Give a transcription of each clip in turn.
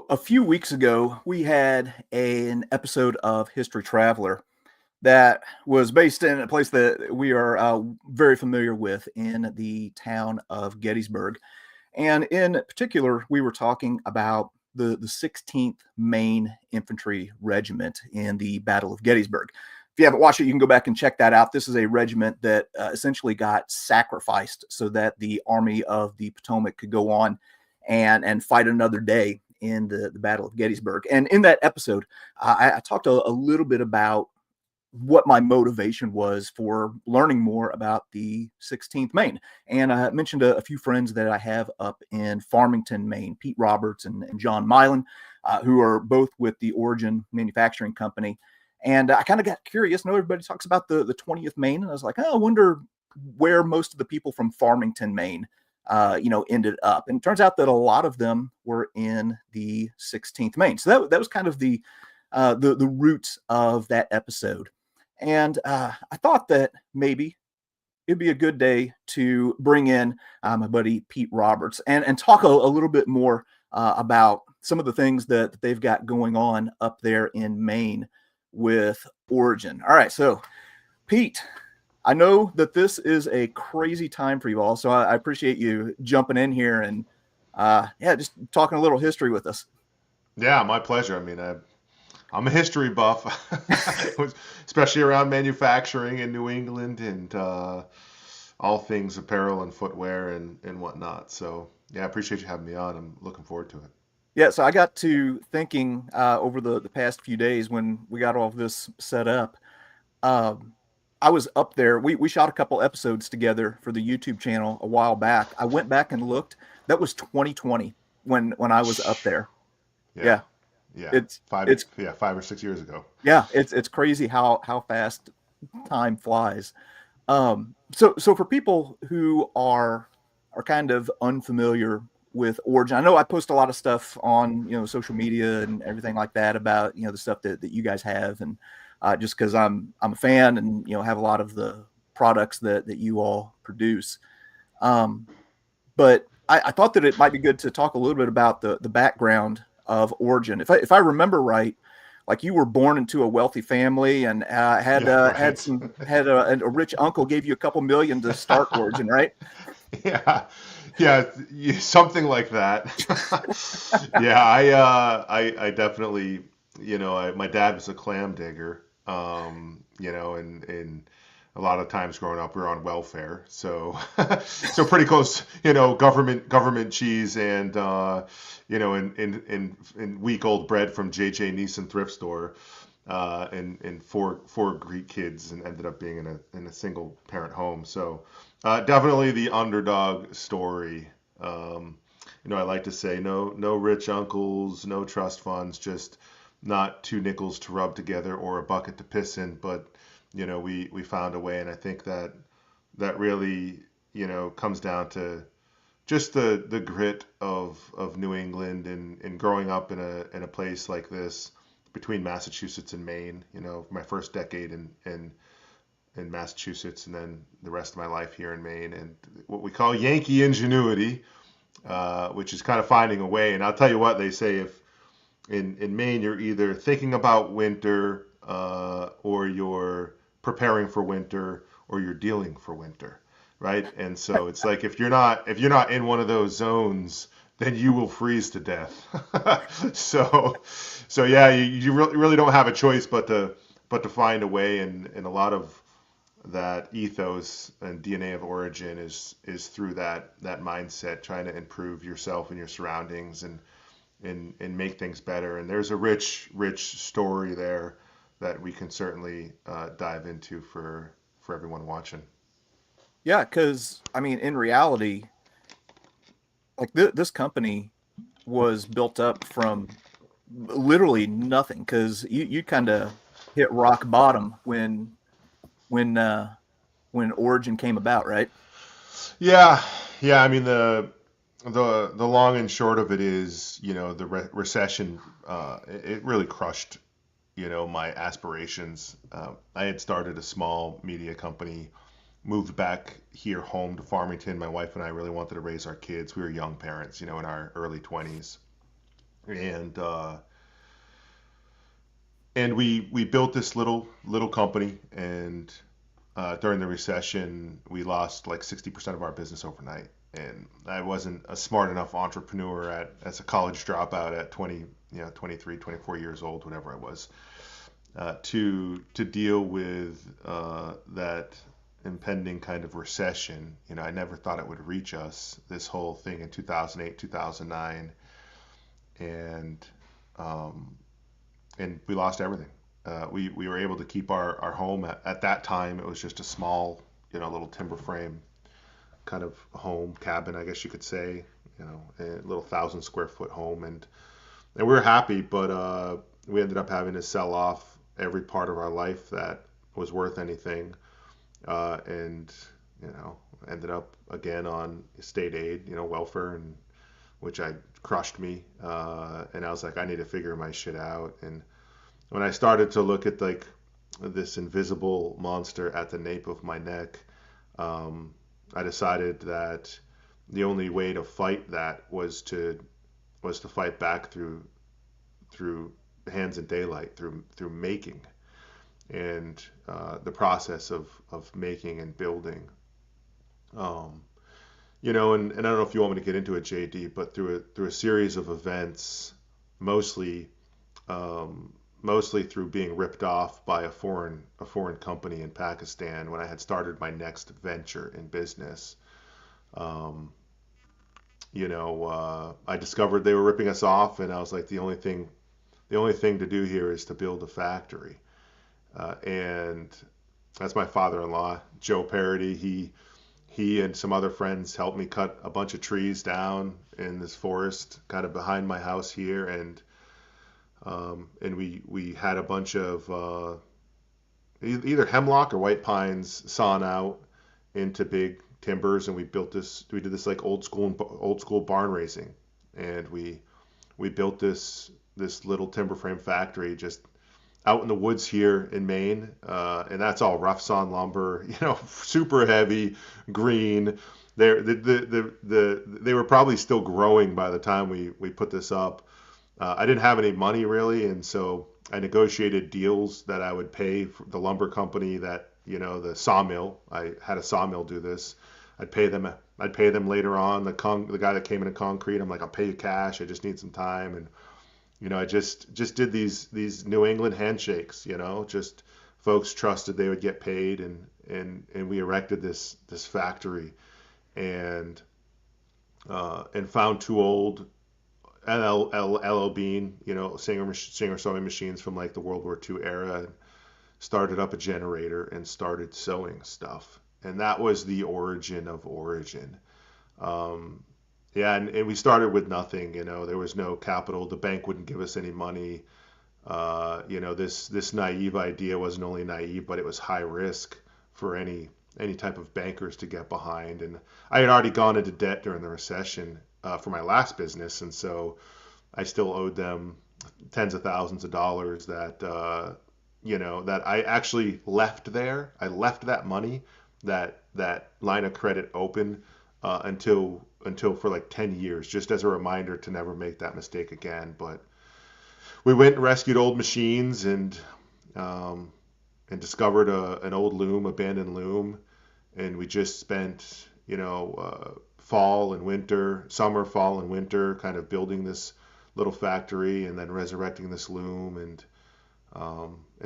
So a few weeks ago, we had an episode of History Traveler that was based in a place that we are very familiar with in the town of Gettysburg. And in particular, we were talking about the 16th Maine Infantry Regiment in the Battle of Gettysburg. If you haven't watched it, you can go back and check that out. This is a regiment that essentially got sacrificed so that the Army of the Potomac could go on and fight another day in the Battle of Gettysburg. And in that episode, I talked a little bit about what my motivation was for learning more about the 16th Maine. And I mentioned a few friends that I have up in Farmington, Maine, Pete Roberts and John Milan, who are both with the Origin Manufacturing Company. And I kind of got curious. I know everybody talks about the 20th Maine, and I was like, oh, I wonder where most of the people from Farmington, Maine, ended up. And it turns out that a lot of them were in the 16th Maine. So that was kind of the roots of that episode. And I thought that maybe it'd be a good day to bring in my buddy Pete Roberts and talk a little bit more about some of the things that they've got going on up there in Maine with Origin. All right, so Pete, I know that this is a crazy time for you all, so I appreciate you jumping in here and just talking a little history with us. Yeah, my pleasure. I mean, I'm a history buff, especially around manufacturing in New England and all things apparel and footwear and whatnot. So, yeah, I appreciate you having me on. I'm looking forward to it. Yeah, so I got to thinking over the past few days when we got all of this set up. Um, I was up there. We shot a couple episodes together for the YouTube channel a while back. I went back and looked. That was 2020 when I was up there. Yeah, Yeah, yeah, it's it's 5 or 6 years ago. yeah, it's crazy how fast time flies. So for people who are kind of unfamiliar with Origin, I know I post a lot of stuff on social media and everything like that about the stuff that you guys have, and just because I'm a fan and have a lot of the products that you all produce. Um, but I thought that it might be good to talk a little bit about the background of Origin. If I remember right, like you were born into a wealthy family and had Yeah, had right. some had a rich uncle gave you a couple million to start Origin, right? Yeah, yeah, something like that. Yeah, I definitely, my dad was a clam digger, and a lot of times growing up we were on welfare, so so pretty close, government cheese and in week old bread from J.J. Neeson thrift store, and four Greek kids, and ended up being in a single parent home. So definitely the underdog story. I like to say no rich uncles, no trust funds, just not two nickels to rub together or a bucket to piss in, but we found a way, and I think that really comes down to just the grit of New England and growing up in a place like this between Massachusetts and Maine. My first decade in Massachusetts, and then the rest of my life here in Maine, and what we call Yankee ingenuity, which is kind of finding a way. And I'll tell you what they say: if in Maine you're either thinking about winter, or you're preparing for winter, or you're dealing for winter, right? And so it's like if you're not in one of those zones, then you will freeze to death. so so yeah, you really don't have a choice but to find a way, and a lot of that ethos and DNA of Origin is through that mindset, trying to improve yourself and your surroundings and make things better. And there's a rich story there that we can certainly dive into for everyone watching. Yeah, because I mean, in reality, like this company was built up from literally nothing. Because you kind of hit rock bottom when uh, when Origin came about, right? Yeah, yeah. I mean the long and short of it is, the recession. It really crushed, my aspirations. I had started a small media company, moved back here home to Farmington. My wife and I really wanted to raise our kids. We were young parents, in our early 20s, and we built this little company, and during the recession, we lost like 60% of our business overnight. And I wasn't a smart enough entrepreneur as a college dropout at 20, 23, 24 years old, whatever I was, to deal with that impending kind of recession. I never thought it would reach us, this whole thing in 2008, 2009, and um, and we lost everything. We were able to keep our home at that time. It was just a small, little timber frame kind of home cabin, I guess you could say, a little 1,000 square foot home, and we were happy, but we ended up having to sell off every part of our life that was worth anything, and you know ended up again on state aid, welfare, and which I crushed me, and I was like, I need to figure my shit out. And when I started to look at like this invisible monster at the nape of my neck, um, I decided that the only way to fight that was to fight back through hands in daylight, through making, and the process of making and building. Um, and I don't know if you want me to get into it, JD, but through a series of events, mostly um, mostly through being ripped off by a foreign company in Pakistan when I had started my next venture in business. Um, I discovered they were ripping us off, and I was like, the only thing to do here is to build a factory. And that's my father-in-law, Joe Parody. He and some other friends helped me cut a bunch of trees down in this forest kind of behind my house here, and we had a bunch of either hemlock or white pines sawn out into big timbers, and we did this like old school barn raising, and we built this little timber frame factory just out in the woods here in Maine, and that's all rough sawn lumber, super heavy, green. They were probably still growing by the time we put this up. I didn't have any money really, and so I negotiated deals that I would pay for the lumber company, that the sawmill. I had a sawmill do this. I'd pay them. I'd pay them later on. The guy that came in concrete, I'm like, I'll pay you cash. I just need some time, and I just did these New England handshakes. Just folks trusted they would get paid, and we erected this factory, and found two old LL Bean, Singer sewing machines from like the World War II era, and started up a generator and started sewing stuff. And that was the origin of origin. Um, yeah, and we started with nothing. There was no capital. The bank wouldn't give us any money. This naive idea wasn't only naive, but it was high risk for any type of bankers to get behind. And I had already gone into debt during the recession for my last business, and so I still owed them tens of thousands of dollars that I actually left there. I left that money, that line of credit open, until for like 10 years, just as a reminder to never make that mistake again. But we went and rescued old machines, um, and discovered an old loom, abandoned loom, and we just spent fall and winter kind of building this little factory, and then resurrecting this loom, and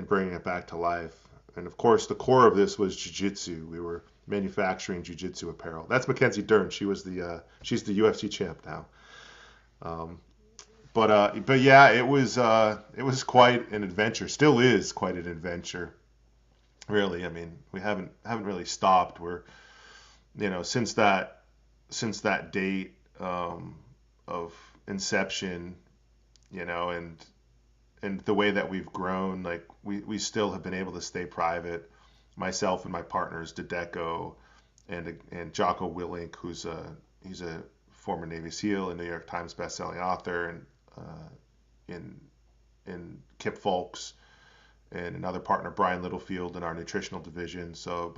bringing it back to life. And of course, the core of this was jiu-jitsu. We were manufacturing jiu-jitsu apparel. That's Mackenzie Dern. She's the UFC champ now. Um, but yeah, it was quite an adventure. Still is quite an adventure, really. I mean, we haven't really stopped. We're since that date, of inception, and the way that we've grown, like we still have been able to stay private. Myself and my partners, Dedeco and Jocko Willink, he's a former Navy SEAL and New York Times bestselling author, and in Kip Fulks, and another partner, Brian Littlefield, in our nutritional division. So a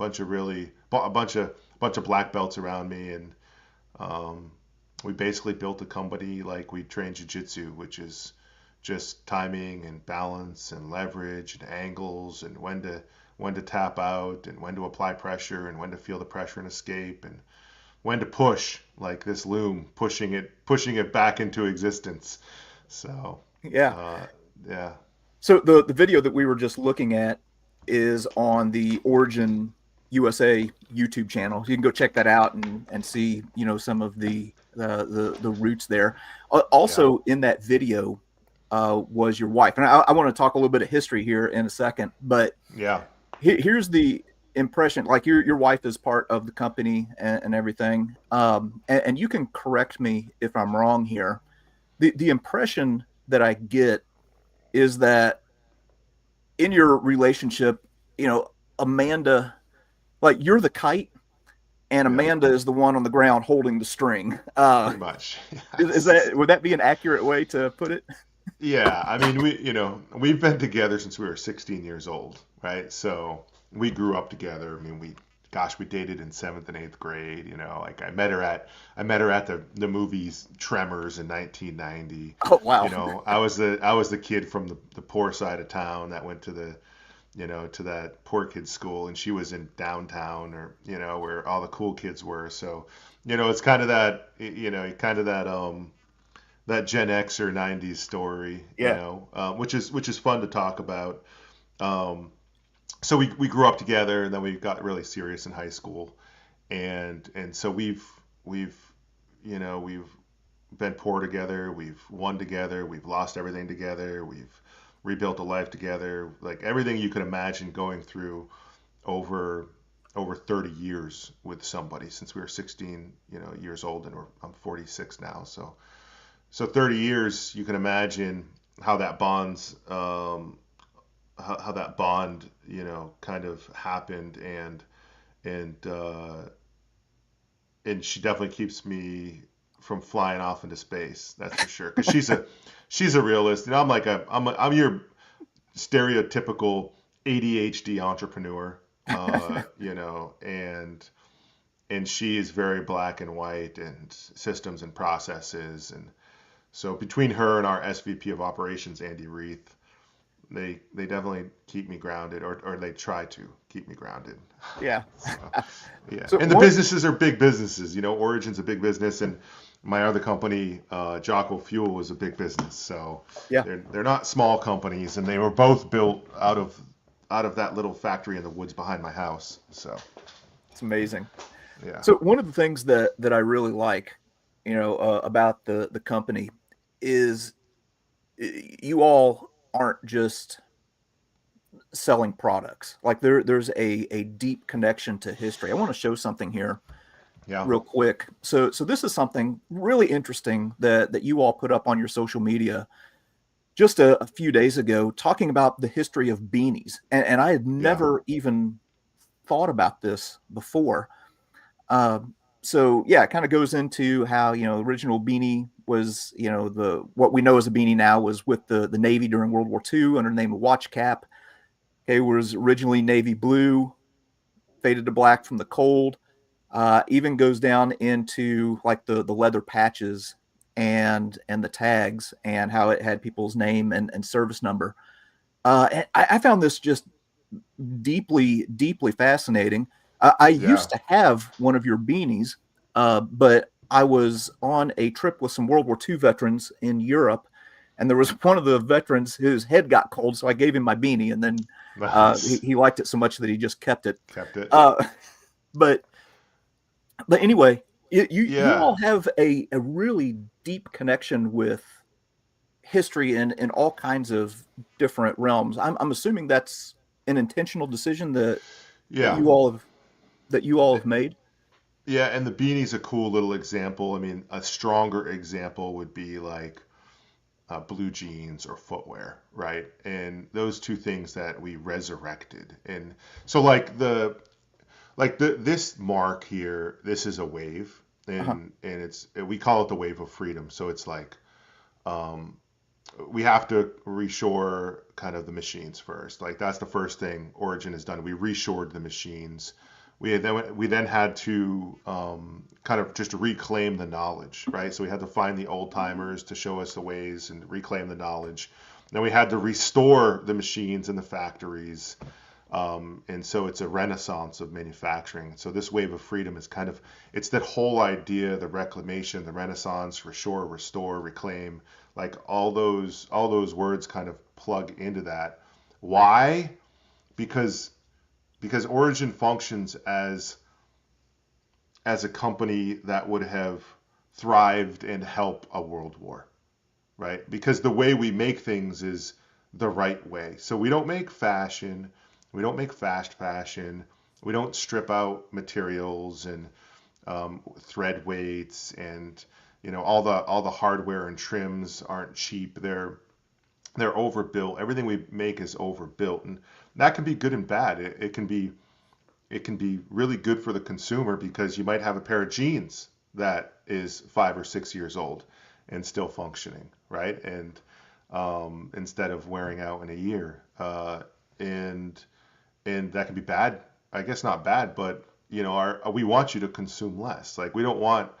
bunch of black belts around me, and um, we basically built a company like we train jiu-jitsu, which is just timing and balance and leverage and angles and when to tap out and when to apply pressure and when to feel the pressure and escape and when to push like this loom, pushing it back into existence. So Yeah. uh, yeah, So the video that we were just looking at is on the Origin USA YouTube channel. You can go check that out and see, some of the roots there. yeah, Also in that video was your wife, and I want to talk a little bit of history here in a second. But yeah. here's the impression: like your wife is part of the company and everything. And you can correct me if I'm wrong here. The impression that I get is that in your relationship, Amanda, like you're the kite and Yep, Amanda is the one on the ground holding the string. pretty much. Is Yes. would that be an accurate way to put it? Yeah, I mean, we've been together since we were 16 years old, right? So we grew up together. I mean, we dated in seventh and eighth grade. Like I met her at the movies Tremors in 1990. Oh wow. I was the kid from the poor side of town that went to that poor kid's school, and she was in downtown or where all the cool kids were. So, it's kind of that Gen X or 90s story, Yeah. which is fun to talk about. Um, so we grew up together, and then we got really serious in high school, and so we've we've been poor together, we've won together, we've lost everything together, we've rebuilt a life together, like everything you could imagine going through over over 30 years with somebody since we were 16 years old, and I'm 46 now, so 30 years, you can imagine how that how that bond, kind of happened, and and she definitely keeps me from flying off into space. That's for sure. Because she's a realist, and I'm your stereotypical ADHD entrepreneur, and she is very black and white and systems and processes. And so between her and our SVP of operations, Andy Reith, they definitely keep me grounded, or they try to keep me grounded. Yeah. So yeah, So and the one businesses are big businesses. Origin's a big business, and my other company, Jocko Fuel, is a big business. So yeah, they're not small companies, and they were both built out of that little factory in the woods behind my house. So it's amazing. yeah, So one of the things that I really like, about the company is you all aren't just selling products. Like there's a deep connection to history. I want to show something here yeah, real quick. So this is something really interesting that you all put up on your social media just a few days ago, talking about the history of beanies. And I had yeah, never even thought about this before. So yeah, it kind of goes into how original beanie was the what we know as a beanie now was with the Navy during World War II under the name of watch cap. Okay, was originally navy blue, faded to black from the cold. Even goes down into like the leather patches and the tags and how it had people's name and service number. And I found this just deeply fascinating. I yeah. used to have one of your beanies, but I was on a trip with some World War II veterans in Europe, and there was one of the veterans whose head got cold, so I gave him my beanie, and then he, Nice. he liked it so much that he just kept it. Kept it. Uh, but anyway, you Yeah. all have a really deep connection with history in all kinds of different realms. I'm assuming that's an intentional decision that Yeah. you all have made. Yeah, and the beanie's a cool little example. I mean, a stronger example would be like blue jeans or footwear, right? And those two things that we resurrected. And so this mark here, this is a wave, Uh-huh. and we call it the wave of freedom. So it's like um, we have to reshore kind of the machines first. Like that's the first thing Origin has done. We reshored the machines. We then had to kind of just reclaim the knowledge, right? So we had to find the old timers to show us the ways and reclaim the knowledge. Then we had to restore the machines in the factories. And so it's a renaissance of manufacturing. So this wave of freedom is kind of, it's that whole idea, the reclamation, the renaissance, restore, reclaim, like all those words kind of plug into that. Why? Because Origin functions as a company that would have thrived and helped a world war, right? Because the way we make things is the right way. So we don't make fashion, we don't make fast fashion, we don't strip out materials and thread weights, and all the hardware and trims aren't cheap. They're overbuilt. Everything we make is overbuilt, and that can be good and bad. It can be really good for the consumer because you might have a pair of jeans that is 5 or 6 years old and still functioning, right? And instead of wearing out in a year, and that can be bad. I guess not bad, but we want you to consume less. Like we don't want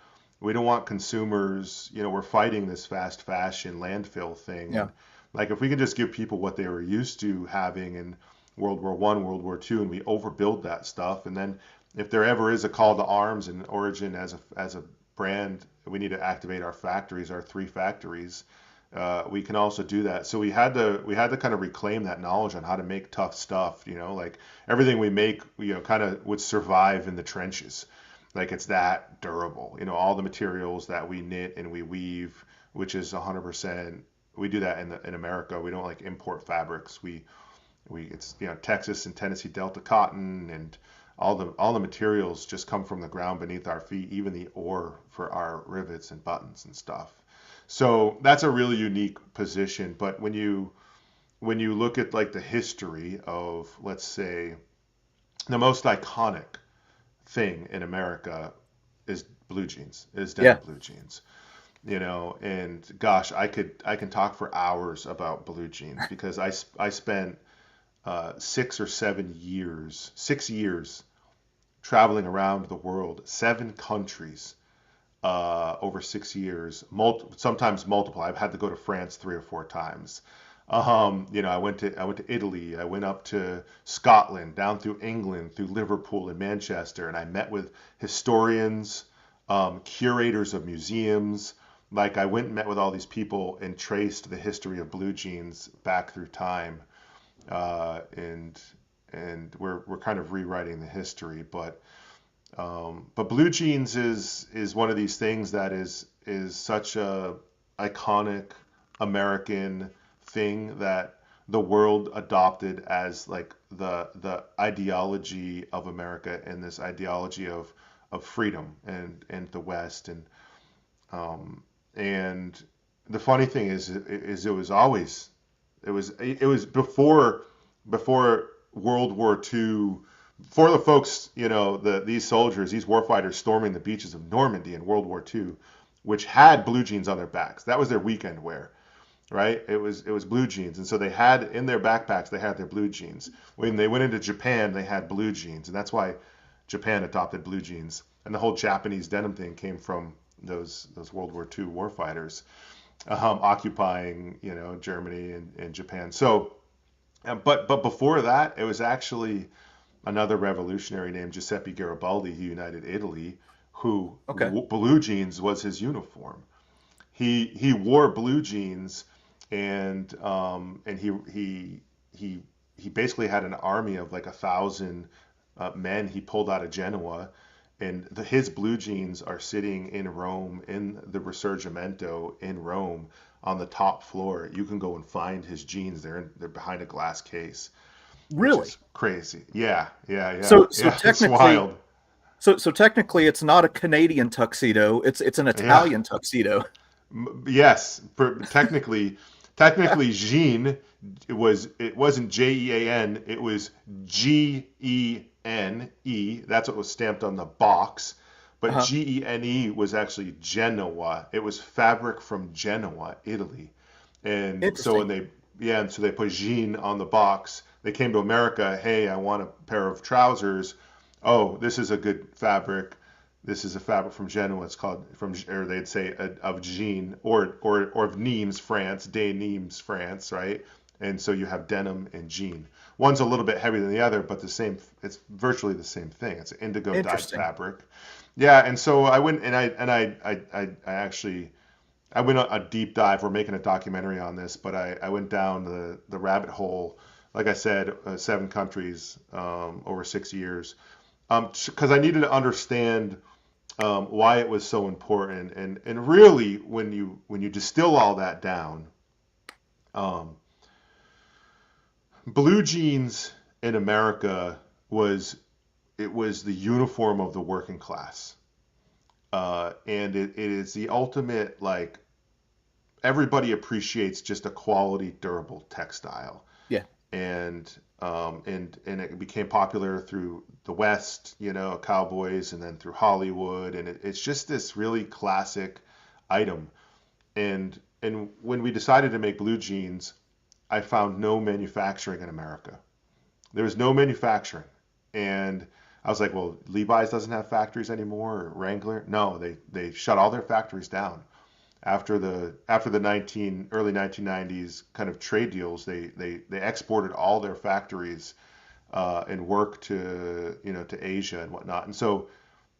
consumers. We're fighting this fast fashion landfill thing, Yeah. and like if we can just give people what they were used to having in World War I, World War II, and we overbuild that stuff, and then if there ever is a call to arms in Origin as a brand, we need to activate our factories, our 3 factories. We can also do that. So we had to kind of reclaim that knowledge on how to make tough stuff. Like everything we make, kind of would survive in the trenches. Like it's that durable. All the materials that we knit and we weave, which is 100%. We do that in America. We don't like import fabrics. It's Texas and Tennessee Delta cotton, and all the materials just come from the ground beneath our feet, even the ore for our rivets and buttons and stuff. So that's a really unique position. But when you look at like the history of, let's say, the most iconic thing in America is blue jeans, is denim Yeah. blue jeans. And gosh, I can talk for hours about blue jeans because I spent 6 or 7 years, 6 years traveling around the world, 7 countries, over 6 years, sometimes multiple. I've had to go to France 3 or 4 times. I went to Italy. I went up to Scotland, down through England, through Liverpool and Manchester, and I met with historians, curators of museums. Like I went and met with all these people and traced the history of blue jeans back through time, and we're kind of rewriting the history, but blue jeans is one of these things that is such a iconic American thing that the world adopted as like the ideology of America, and this ideology of freedom and the West, and the funny thing is it was before World War II, for the folks, these soldiers, these warfighters storming the beaches of Normandy in World War II, which had blue jeans on their backs. That was their weekend wear, right? It was blue jeans, and so they had in their backpacks they had their blue jeans. When they went into Japan, they had blue jeans, and that's why Japan adopted blue jeans. And the whole Japanese denim thing came from those World War II warfighters occupying, Germany and Japan. So, but before that, it was actually another revolutionary named Giuseppe Garibaldi who united Italy, who Okay. blue jeans was his uniform. He wore blue jeans, and he basically had an army of like 1,000 men he pulled out of Genoa, and his blue jeans are sitting in Rome in the Risorgimento in Rome on the top floor. You can go and find his jeans. They're behind a glass case, which Really? is crazy. Yeah, yeah, yeah, So yeah. It's technically, wild. so technically, it's not a Canadian tuxedo. It's an Yeah. Italian tuxedo. Yes. Technically, Jean, it wasn't Jean. It was Gene. That's what was stamped on the box. But Uh-huh. Gene was actually Genoa. It was fabric from Genoa, Italy. And so Interesting. and so they put Jean on the box. They came to America. Hey, I want a pair of trousers. oh, this is a good fabric. This is a fabric from Genoa. It's called from, or they'd say of Jean or of Nimes, France, de Nimes, France, right? And so you have denim and jean. One's a little bit heavier than the other, but the same. It's virtually the same thing. It's an indigo dyed Interesting. fabric. Yeah, and so I went and I actually I went a deep dive. We're making a documentary on this, but I went down the rabbit hole. Like I said, 7 countries over 6 years, because I needed to understand why it was so important. And really, when you distill all that down, um, blue jeans in America was it was the uniform of the working class, and it is the ultimate like everybody appreciates just a quality, durable textile, Yeah. and it became popular through the West, cowboys, and then through Hollywood, and it's just this really classic item. And when we decided to make blue jeans, I found no manufacturing in America. There was no manufacturing, and I was like, well, Levi's doesn't have factories anymore, or Wrangler. No, they shut all their factories down after the early 1990s kind of trade deals. They exported all their factories and work to Asia and whatnot. And so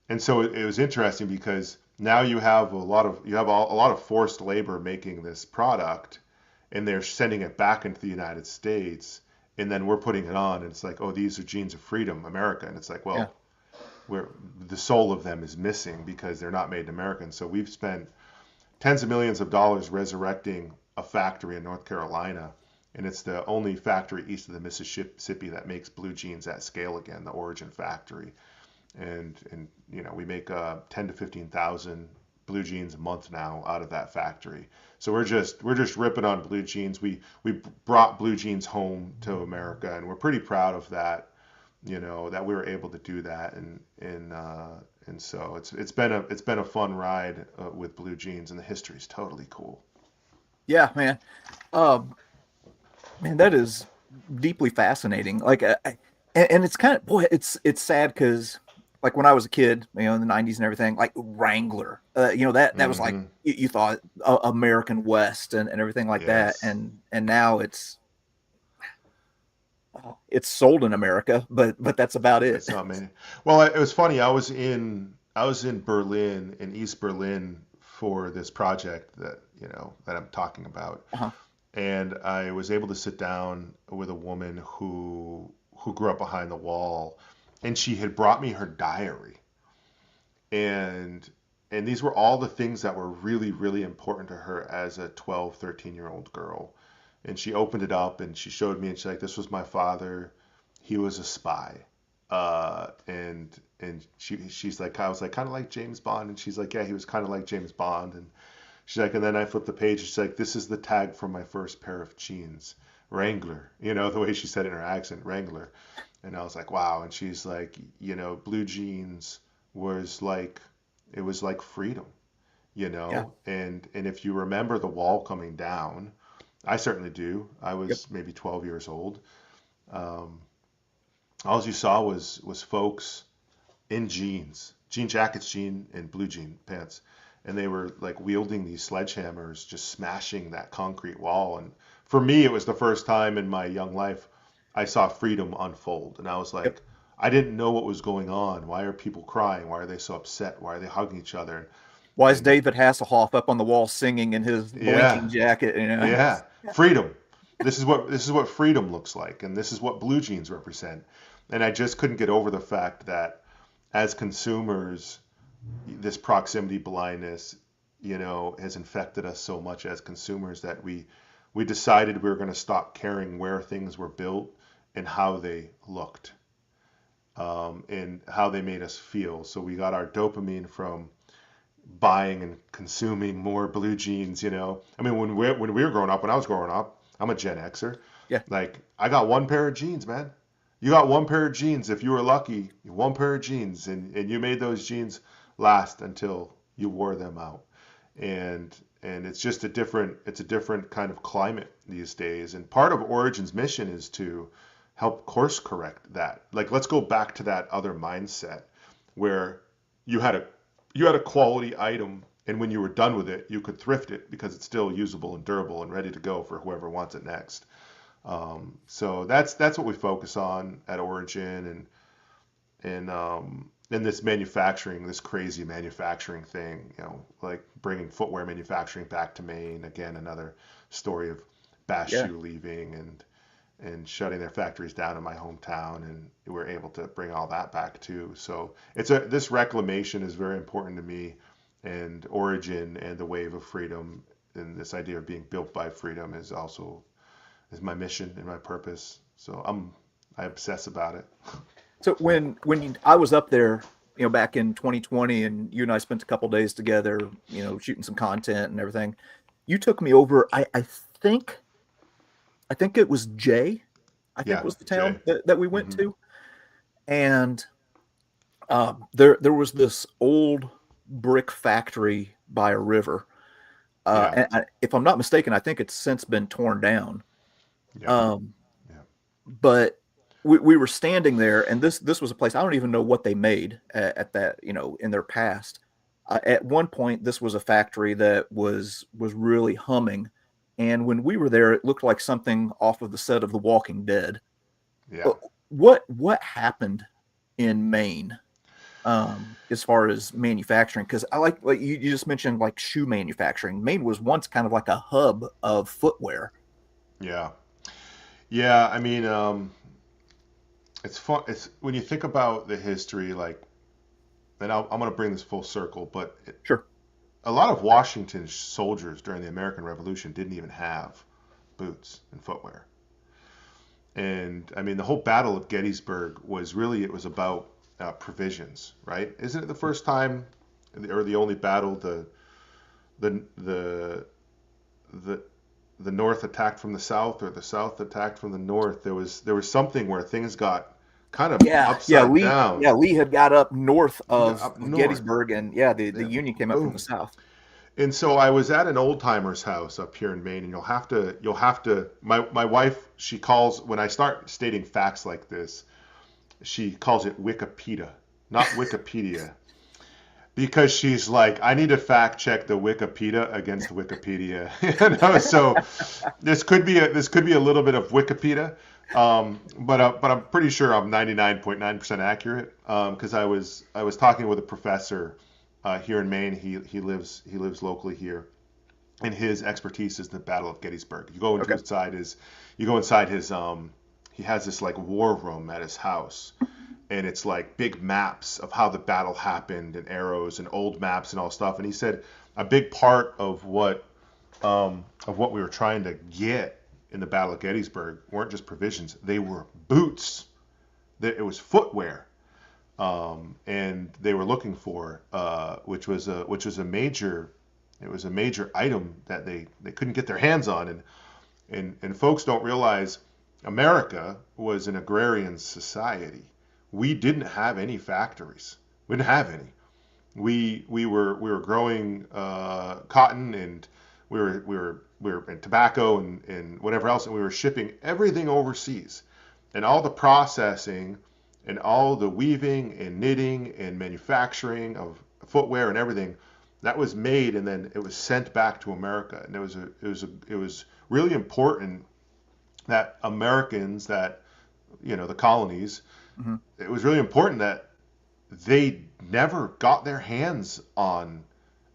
it was interesting because now you have a lot of forced labor making this product, and they're sending it back into the United States, and then we're putting it on, and it's like, oh, these are jeans of freedom, America, and it's like, Yeah. well, where the soul of them is missing because they're not made in America. And so we've spent tens of millions of dollars resurrecting a factory in North Carolina, and it's the only factory east of the Mississippi that makes blue jeans at scale again, the Origin factory. And we make 10 to 15,000 blue jeans a month now out of that factory. So we're just ripping on blue jeans. We brought blue jeans home to America, and we're pretty proud of that. That we were able to do that, and so it's been a fun ride with blue jeans, and the history is totally cool. Yeah, man. Um, Man, that is deeply fascinating. And it's kind of, boy, it's sad because, like, when I was a kid, in the '90s and everything, like Wrangler, that was like Hmm. you thought American West and everything like that, Yes. and now it's sold in America, but that's about it. It's not many. Well, it was funny. I was in Berlin, in East Berlin, for this project that I'm talking about, Uh-huh. and I was able to sit down with a woman who grew up behind the wall, and she had brought me her diary, and and these were all the things that were really, really important to her as a 12, 13-year-old girl. And she opened it up and she showed me, and she's like, this was my father. He was a spy. And she's like, I was like, kind of like James Bond. And she's like, yeah, he was kind of like James Bond. And she's like, and then I flipped the page. She's like, this is the tag for my first pair of jeans, Wrangler. The way she said it in her accent, Wrangler. And I was like, wow. And she's like, blue jeans was like, it was like freedom, Yeah. and if you remember the wall coming down, I certainly do. I Yep. was maybe 12 years old. Um, all you saw was folks in jeans, jean jackets, jean and blue jean pants, and they were like wielding these sledgehammers, just smashing that concrete wall. And for me, it was the first time in my young life I saw freedom unfold, and I was Yep. like, I didn't know what was going on. Why are people crying? Why are they so upset? Why are they hugging each other? Why is And David Hasselhoff up on the wall singing in his yeah, blinking jacket? yeah, freedom. This is what freedom looks like, and this is what blue jeans represent. And I just couldn't get over the fact that as consumers, this proximity blindness, has infected us so much as consumers that we decided we were going to stop caring where things were built and how they looked, and how they made us feel. So we got our dopamine from buying and consuming more blue jeans. I mean, when we were growing up, when I was growing up, I'm a Gen Xer. Yeah. Like, I got one pair of jeans, man. You got one pair of jeans if you were lucky. One pair of jeans, and you made those jeans last until you wore them out. And it's a different kind of climate these days. And part of Origin's mission is to help course correct that. Like, let's go back to that other mindset where you had a quality item, and when you were done with it, you could thrift it because it's still usable and durable and ready to go for whoever wants it next. So that's what we focus on at Origin, and this manufacturing, this crazy manufacturing thing, like bringing footwear manufacturing back to Maine. Again, another story of Yeah. Bashu leaving and shutting their factories down in my hometown, and we're able to bring all that back too. So this reclamation is very important to me, and Origin and the wave of freedom, and this idea of being built by freedom is my mission and my purpose. So I obsess about it. So I was up there, back in 2020, and you and I spent a couple days together, shooting some content and everything. You took me over. I think it was Jay. I think Yeah, was the town Jay. that we went Hmm. to, and there was this old brick factory by a river. Yeah, If I'm not mistaken, I think it's since been torn down. yeah, Um, yeah, but we were standing there, and this was a place I don't even know what they made at that, in their past. At one point, this was a factory that was really humming, and when we were there, it looked like something off of the set of The Walking Dead. yeah. Uh, what happened in Maine, as far as manufacturing? Because I like you just mentioned, like, shoe manufacturing. Maine was once kind of like a hub of footwear. Yeah. Yeah, I mean, it's fun. It's when you think about the history, like, and I'm going to bring this full circle, but Sure. a lot of Washington's soldiers during the American Revolution didn't even have boots and footwear. And I mean, the whole Battle of Gettysburg was really, it was about provisions, right? Isn't it the first time, or the only battle, the the the the North attacked from the South, or the South attacked from the North? There was something where things got kind of Yeah, yeah, upside Lee. down. Yeah, Lee had got up north of Up north. Gettysburg, and yeah, the Yeah, Union came up from the boom. south. And so I was at an old timer's house up here in Maine, and you'll have to. My wife, she calls, when I start stating facts like this, she calls it Wikipedia, not Wikipedia, because she's like, I need to fact check the Wikipedia against Wikipedia. So this could be a little bit of Wikipedia, but I'm pretty sure I'm 99.9% accurate, because I was talking with a professor here in Maine. He lives locally here, and his expertise is the Battle of Gettysburg. Okay. You go inside his he has this like war room at his house, and it's like big maps of how the battle happened, and arrows and old maps and all stuff. And he said a big part of what we were trying to get in the Battle of Gettysburg weren't just provisions; they were boots. It was footwear, and they were looking for, which was a major, it was a major item that they couldn't get their hands on. And folks don't realize America was an agrarian society. We didn't have any factories. We didn't have any. We were growing cotton, and we were and tobacco, and whatever else, and we were shipping everything overseas, and all the processing and all the weaving and knitting and manufacturing of footwear and everything that was made, and then it was sent back to America. And it was really important that Americans, that the colonies, Hmm. it was really important that they never got their hands on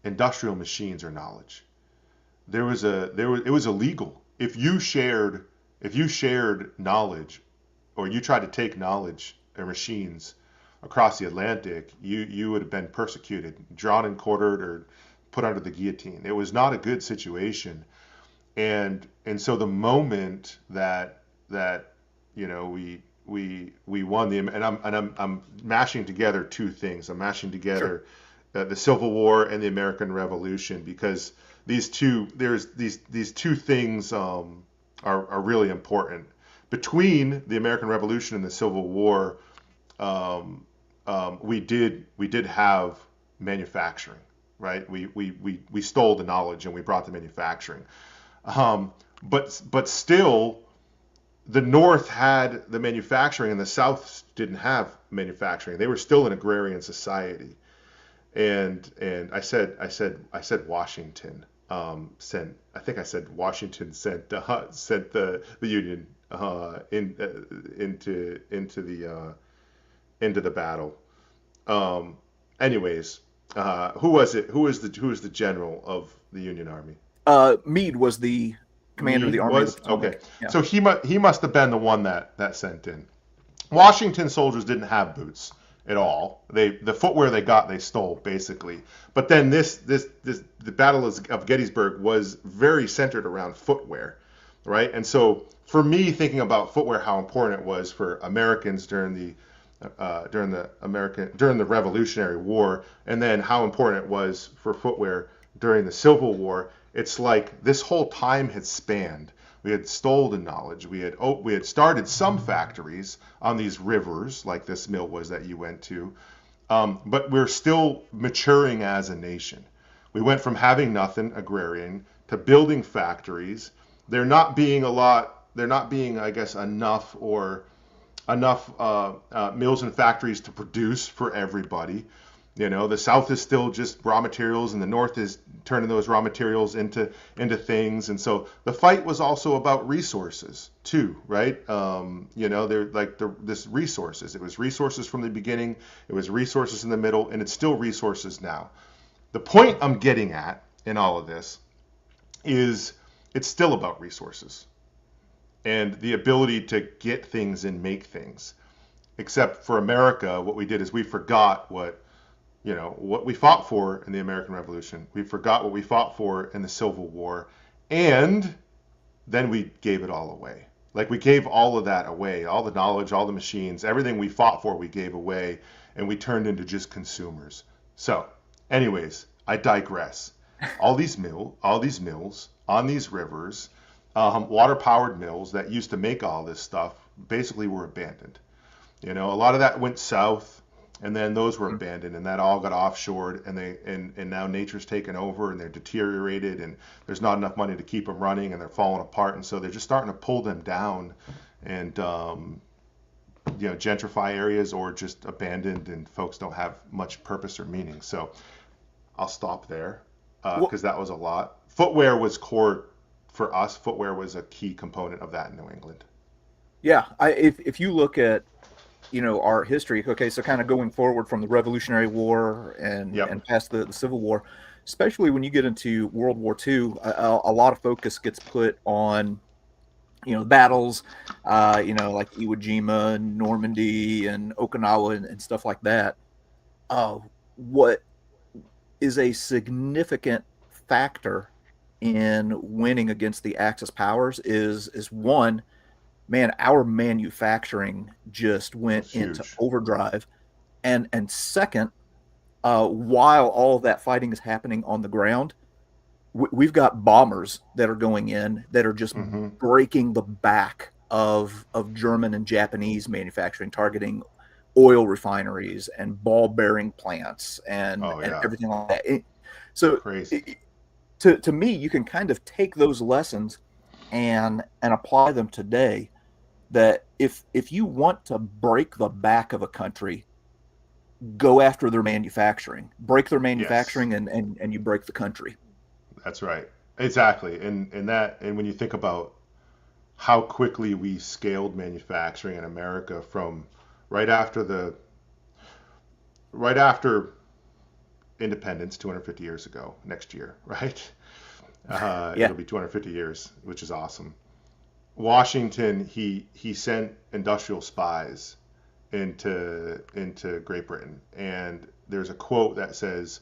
industrial machines or knowledge. It was illegal. If you shared knowledge, or you tried to take knowledge or machines across the Atlantic, you would have been persecuted, drawn and quartered, or put under the guillotine. It was not a good situation. And so the moment that we won and I'm mashing together two things. I'm mashing Sure. together the Civil War and the American Revolution, because these two things are really important. Between the American Revolution and the Civil War, we did have manufacturing, right? We stole the knowledge, and we brought the manufacturing. But still, the North had the manufacturing and the South didn't have manufacturing. They were still an agrarian society. And I said Washington sent. I think I said Washington sent the Union into the battle. Um, anyways, who was it? Who was the general of the Union Army? Meade was the commander of the Meade Army of the was okay. Potomac. Yeah. So he must have been the one that sent in. Washington soldiers didn't have boots at all. The footwear they got they stole basically. But then the Battle of Gettysburg was very centered around footwear, right? And so for me thinking about footwear, how important it was for Americans during the Revolutionary War, and then how important it was for footwear during the Civil War. It's like this whole time had spanned. We had stolen knowledge. We had started some factories on these rivers, like this mill was that you went to, but we're still maturing as a nation. We went from having nothing, agrarian, to building factories. There not being a lot. There not being, I guess, enough mills and factories to produce for everybody. The South is still just raw materials, and the North is turning those raw materials into things. And so the fight was also about resources too, right? They're like this resources. It was resources from the beginning. It was resources in the middle, and it's still resources now. The point I'm getting at in all of this is it's still about resources and the ability to get things and make things. Except for America, what we did is we forgot what we fought for in the American Revolution. We forgot what we fought for in the Civil War, and then we gave it all away. Like we gave all of that away, all the knowledge, all the machines, everything we fought for, we gave away, and we turned into just consumers. So, anyways, I digress. All these mills on these rivers, water-powered mills that used to make all this stuff, basically were abandoned. A lot of that went south, and then those were abandoned, and that all got offshored, and now nature's taken over, and they're deteriorated, and there's not enough money to keep them running, and they're falling apart, and so they're just starting to pull them down, and gentrify areas, or just abandoned, and folks don't have much purpose or meaning. So I'll stop there because that was a lot. Footwear was core for us. Footwear was a key component of that in New England. Yeah, if you look at our history, okay, so kind of going forward from the Revolutionary War and Yep. and past the Civil War, especially when you get into World War II, a lot of focus gets put on battles, like Iwo Jima and Normandy and Okinawa and stuff like that. What is a significant factor in winning against the Axis powers is one, man, our manufacturing just went It's into huge. overdrive, and second, while all of that fighting is happening on the ground, we've got bombers that are going in that are just Hmm. breaking the back of German and Japanese manufacturing, targeting oil refineries and ball bearing plants and Oh and yeah, everything like that. So crazy. to me, you can kind of take those lessons and apply them today. That if you want to break the back of a country, go after their manufacturing, break their Yes, manufacturing, and you break the country. that's right. Exactly. And when you think about how quickly we scaled manufacturing in America from right after the right after independence 250 years ago next year, right? Yeah. It'll be 250 years, which is awesome. Washington, he sent industrial spies into Great Britain, and there's a quote that says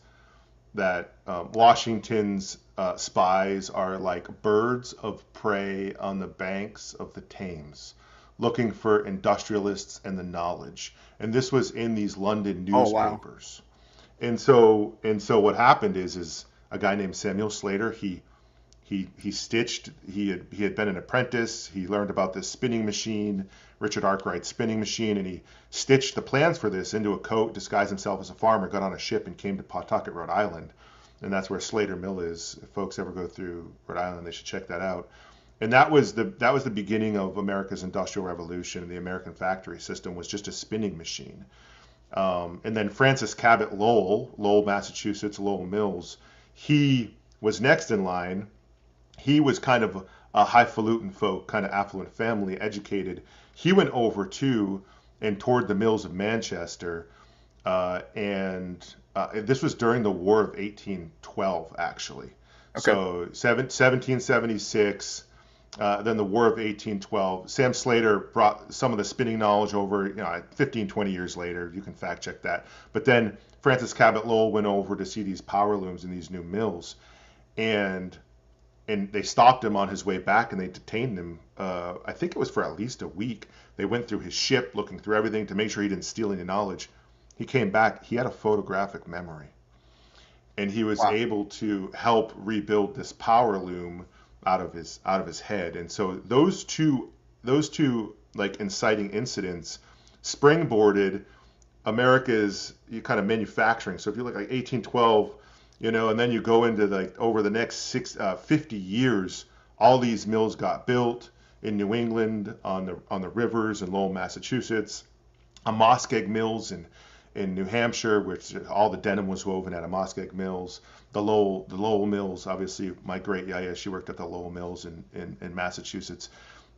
that Washington's spies are like birds of prey on the banks of the Thames, looking for industrialists and the knowledge. And this was in these London Oh wow. newspapers. And so what happened is a guy named Samuel Slater, he stitched. He had been an apprentice. He learned about this spinning machine, Richard Arkwright's spinning machine, and he stitched the plans for this into a coat, disguised himself as a farmer, got on a ship, and came to Pawtucket, Rhode Island, and that's where Slater Mill is. If folks ever go through Rhode Island, they should check that out. And that was the beginning of America's Industrial Revolution. The American factory system was just a spinning machine. And then Francis Cabot Lowell, Massachusetts, Lowell Mills, he was next in line. He was kind of a highfalutin folk, kind of affluent family, educated. He went over to and toward the mills of Manchester, and this was during the War of 1812, actually. Okay. So 1776, then the War of 1812. Sam Slater brought some of the spinning knowledge over, 15, 20 years later. You can fact check that. But then Francis Cabot Lowell went over to see these power looms in these new mills, and they stopped him on his way back, and they detained him. I think it was for at least a week. They went through his ship, looking through everything to make sure he didn't steal any knowledge. He came back. He had a photographic memory, and he was Wow. able to help rebuild this power loom out of his head. And so those two like inciting incidents springboarded America's kind of manufacturing. So if you look like 1812, and then you go into like over the next 50 years, all these mills got built in New England on the rivers in Lowell, Massachusetts, a Muskeg mills in New Hampshire, which all the denim was woven at a Muskeg mills. The Lowell mills, obviously, my great yaya, she worked at the Lowell mills in Massachusetts.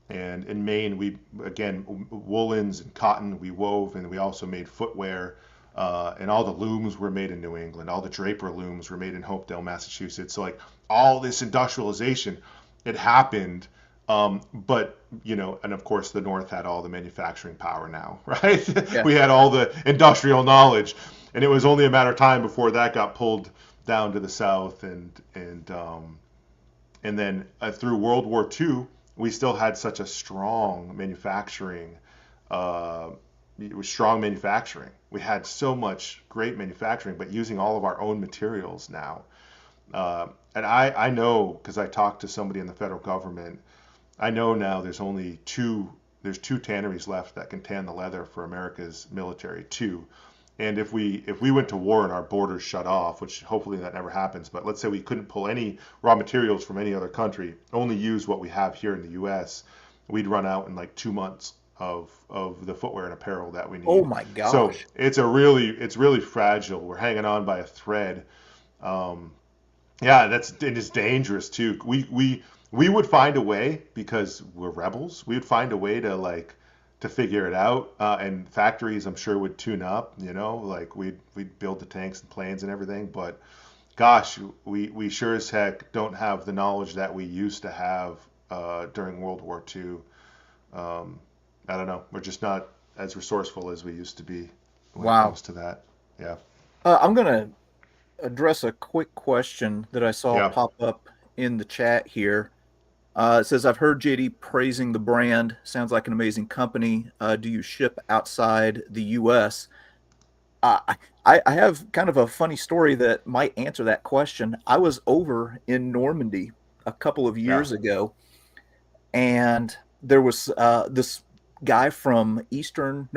And in Maine, we, again, woolens and cotton, we wove, and we also made footwear. And all the looms were made in New England. All the Draper looms were made in Hopedale, Massachusetts. So, like, all this industrialization, it happened. But, and of course, the North had all the manufacturing power now, right? Yeah. We had all the industrial knowledge. And it was only a matter of time before that got pulled down to the South. And then through World War II, we still had such a strong manufacturing. It was strong manufacturing. We had so much great manufacturing, but using all of our own materials now. And I know, because I talked to somebody in the federal government, I know now there's two tanneries left that can tan the leather for America's military, two. And if we went to war and our borders shut off, which hopefully that never happens, but let's say we couldn't pull any raw materials from any other country, only use what we have here in the U.S., we'd run out in like 2 months of the footwear and apparel that we Oh need. my So gosh. it's really fragile. We're hanging on by a thread. Um, yeah, it is dangerous too. We would find a way because we're rebels. We would find a way to figure it out. And factories, I'm sure, would tune up. Like we'd build the tanks and planes and everything. But gosh, we sure as heck don't have the knowledge that we used to have during World War II. Um, I don't know. We're just not as resourceful as we used to be when it Wow. comes to that. Yeah. I'm going to address a quick question that I saw Yeah. pop up in the chat here. It says, I've heard JD praising the brand. Sounds like an amazing company. Do you ship outside the US? Uh, I have kind of a funny story that might answer that question. I was over in Normandy a couple of Yeah. years ago, and there was this guy from Eastern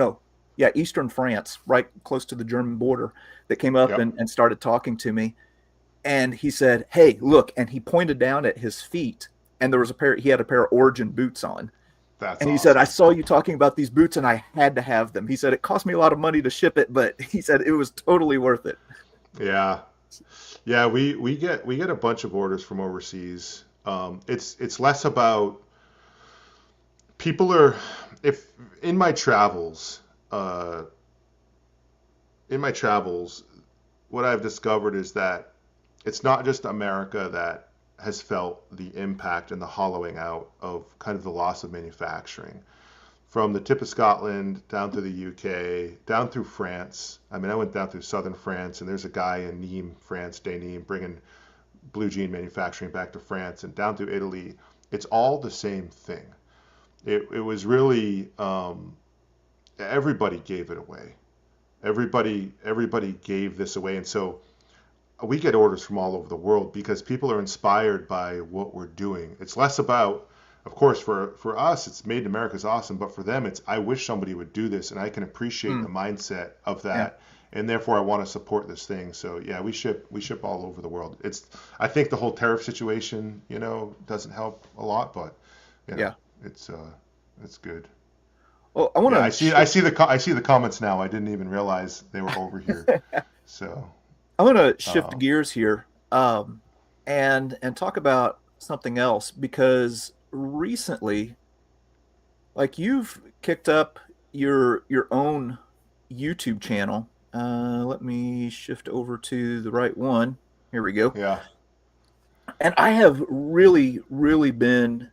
France, right close to the German border, that came up Yep. and started talking to me. And he said, "Hey, look," and he pointed down at his feet, and there was he had a pair of Origin boots on. That's And he said, "I awesome. saw you talking about these boots, and I had to have them." He said, "It cost me a lot of money to ship it, but," he said, "it was totally worth it." Yeah. Yeah, we get a bunch of orders from overseas. It's less about people are if in my travels, uh, in my travels, what I've discovered is that it's not just America that has felt the impact and the hollowing out of kind of the loss of manufacturing. From the tip of Scotland down through the UK, down through France. I mean, I went down through southern France, and there's a guy in Nîmes, France, Day Nîmes, bringing blue jean manufacturing back to France, and down through Italy. It's all the same thing. It was really everybody gave it away. Everybody gave this away, and so we get orders from all over the world because people are inspired by what we're doing. It's less about, of course, for us, it's Made in America is awesome, but for them, it's I wish somebody would do this, and I can appreciate Hmm. the mindset of Yeah. that. and therefore I want to support this thing. So yeah, we ship all over the world. I think the whole tariff situation, doesn't help a lot, but you know, Yeah. it's it's good. Well, I want Yeah, to shift. I see the comments now. I didn't even realize they were over here. So, I want to shift um, gears here, and talk about something else because recently, like you've kicked up your own YouTube channel. Let me shift over to the right one. Here we go. yeah. And I have really, really been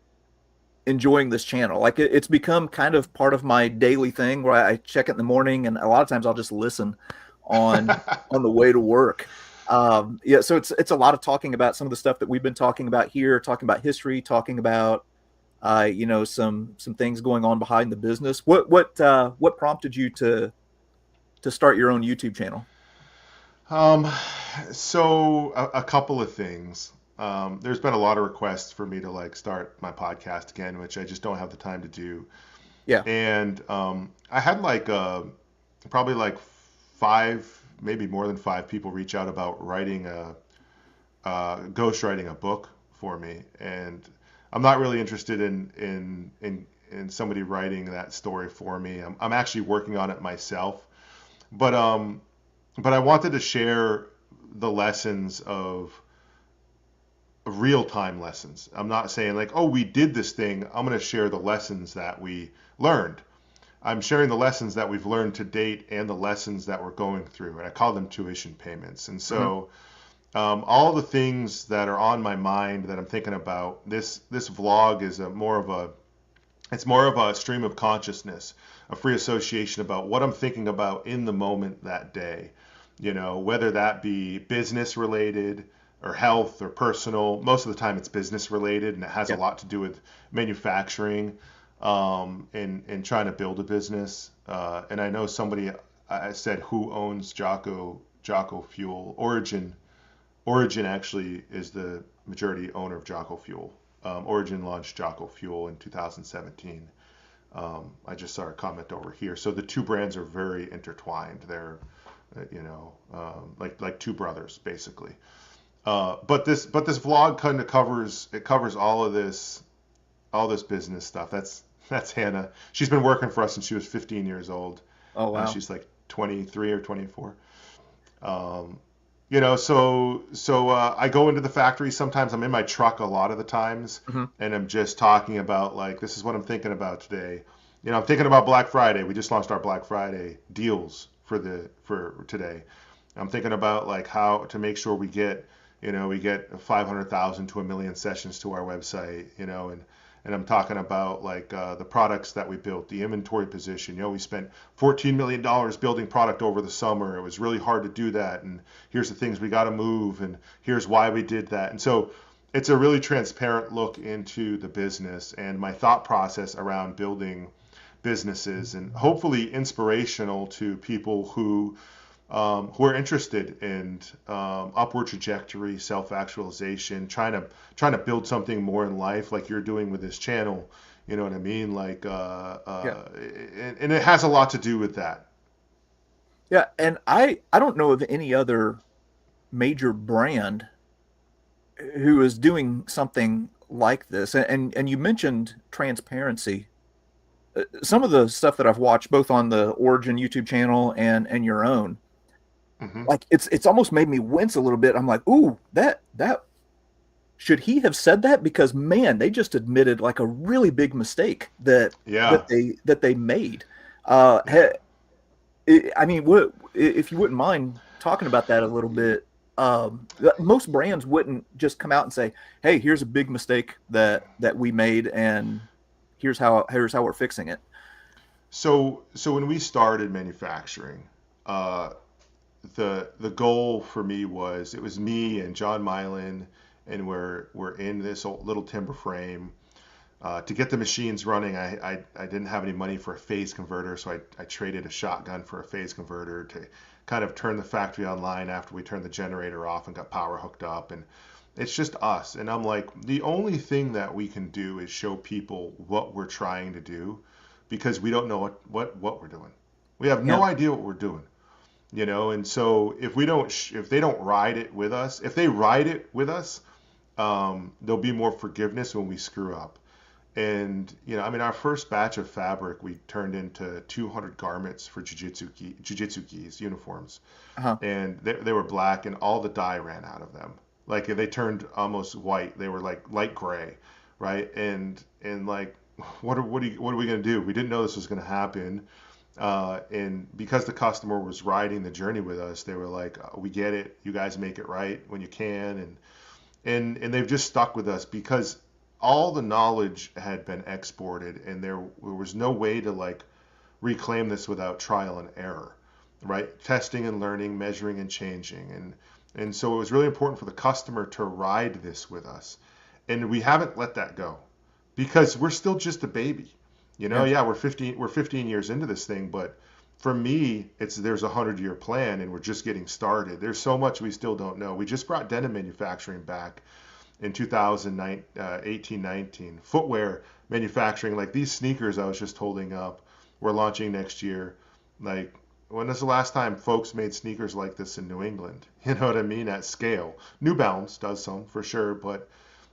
enjoying this channel. Like it's become kind of part of my daily thing where I check it in the morning, and a lot of times I'll just listen on the way to work. Yeah, so it's a lot of talking about some of the stuff that we've been talking about here, talking about history, talking about some things going on behind the business. What prompted you to start your own YouTube channel? Um, so a couple of things. There's been a lot of requests for me to like start my podcast again, which I just don't have the time to do. Yeah. And I had like probably like five, maybe more than five people reach out about writing ghost writing a book for me, and I'm not really interested in somebody writing that story for me. I'm actually working on it myself, but but I wanted to share the lessons of real time lessons. I'm not saying like, oh, we did this thing. I'm going to share the lessons that we learned. I'm sharing the lessons that we've learned to date and the lessons that we're going through, and I call them tuition payments. And Hmm. so all the things that are on my mind that I'm thinking about, this vlog is it's more of a stream of consciousness, a free association about what I'm thinking about in the moment that day. Whether that be business related or health or personal. Most of the time it's business related, and it has a Yeah. lot to do with manufacturing, and trying to build a business. And I know somebody I said who owns Jocko Fuel. Origin actually is the majority owner of Jocko Fuel. Origin launched Jocko Fuel in 2017. I just saw a comment over here. So the two brands are very intertwined. They're, like two brothers basically. But this vlog kind of covers all this business stuff. That's Hannah. She's been working for us since she was 15 years old. Oh Now wow. she's like 23 or 24. So I go into the factory. Sometimes I'm in my truck a lot of the times, Hmm. and I'm just talking about like this is what I'm thinking about today. I'm thinking about Black Friday. We just launched our Black Friday deals for today. I'm thinking about like how to make sure we get 500,000 to a million sessions to our website, and I'm talking about like the products that we built, the inventory position. We spent $14 million building product over the summer. It was really hard to do that, and here's the things we got to move, and here's why we did that. And so it's a really transparent look into the business and my thought process around building businesses, and hopefully inspirational to people who are interested in upward trajectory, self-actualization, trying to build something more in life, like you're doing with this channel. You know what I mean? Like, Yeah. and it has a lot to do with that. Yeah. And I don't know of any other major brand who is doing something like this. And you mentioned transparency. Some of the stuff that I've watched, both on the Origin YouTube channel and your own, Hmm. like it's almost made me wince a little bit. I'm like, ooh, that should he have said that? Because man, they just admitted like a really big mistake that Yeah, that they made. Uh, yeah. I mean, if you wouldn't mind talking about that a little bit? Most brands wouldn't just come out and say, "Hey, here's a big mistake that we made, and here's how we're fixing it." So when we started manufacturing, uh, the goal for me was it was me and John Mylan, and we're in this old little timber frame. To get the machines running, I didn't have any money for a phase converter, so I traded a shotgun for a phase converter to kind of turn the factory online after we turned the generator off and got power hooked up. And it's just us. And I'm like, the only thing that we can do is show people what we're trying to do because we don't know what we're doing. We have Yeah, no idea what we're doing. And so if they don't ride it with us, if they ride it with us, there'll be more forgiveness when we screw up. And I mean, our first batch of fabric we turned into 200 garments for jiu-jitsu gis uniforms, Uh-huh. and they were black, and all the dye ran out of them. Like they turned almost white. They were like light gray, right? And like, what are we gonna do? We didn't know this was gonna happen. And because the customer was riding the journey with us, they were like, "We get it. You guys make it right when you can," and they've just stuck with us because all the knowledge had been exported, and there was no way to like reclaim this without trial and error, right? Testing and learning, measuring and changing, and so it was really important for the customer to ride this with us, and we haven't let that go because we're still just a baby. Yeah. Yeah, we're 15 years into this thing, but for me, there's a 100-year plan and we're just getting started. There's so much we still don't know. We just brought denim manufacturing back in 2018, 19. Footwear manufacturing, like these sneakers I was just holding up, we're launching next year. Like, when was the last time folks made sneakers like this in New England? You know what I mean? At scale. New Balance does some for sure, but